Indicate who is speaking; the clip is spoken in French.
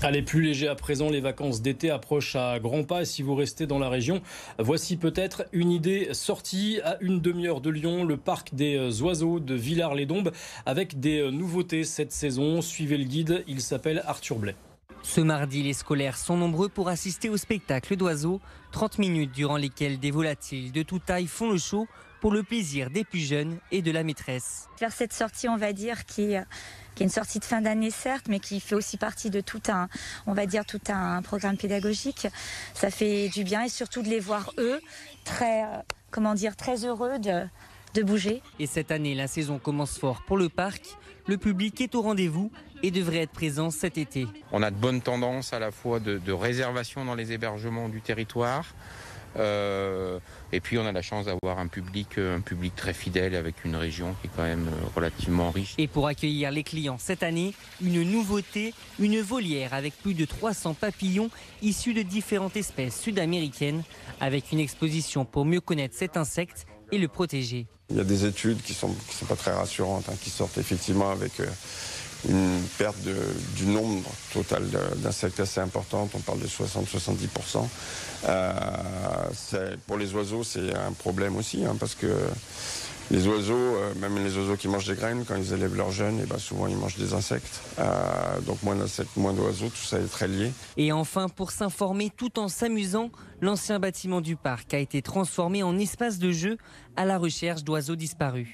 Speaker 1: Allez, plus léger à présent, les vacances d'été approchent à grands pas. Et si vous restez dans la région, voici peut-être une idée sortie à une demi-heure de Lyon, le parc des oiseaux de Villars-les-Dombes, avec des nouveautés cette saison. Suivez le guide, il s'appelle Arthur Blais.
Speaker 2: Ce mardi, les scolaires sont nombreux pour assister au spectacle d'oiseaux. 30 minutes durant lesquelles des volatiles de toute taille font le show pour le plaisir des plus jeunes et de la maîtresse.
Speaker 3: Faire cette sortie, on va dire, qui est une sortie de fin d'année certes, mais qui fait aussi partie de tout un programme pédagogique. Ça fait du bien et surtout de les voir eux très heureux de bouger.
Speaker 2: Et cette année, la saison commence fort pour le parc. Le public est au rendez-vous et devrait être présent cet été.
Speaker 4: On a de bonnes tendances à la fois de réservation dans les hébergements du territoire. Et puis on a la chance d'avoir un public très fidèle avec une région qui est quand même relativement riche.
Speaker 2: Et pour accueillir les clients cette année, une nouveauté, une volière avec plus de 300 papillons issus de différentes espèces sud-américaines, avec une exposition pour mieux connaître cet insecte et le protéger.
Speaker 5: Il y a des études qui sont pas très rassurantes, qui sortent effectivement avec une perte du nombre total d'insectes assez importante. On parle de 60-70%. Pour les oiseaux, c'est un problème aussi, parce que les oiseaux, même les oiseaux qui mangent des graines, quand ils élèvent leurs jeunes, souvent ils mangent des insectes. Donc moins d'insectes, moins d'oiseaux, tout ça est très lié.
Speaker 2: Et enfin, pour s'informer tout en s'amusant, l'ancien bâtiment du parc a été transformé en espace de jeu à la recherche d'oiseaux disparus.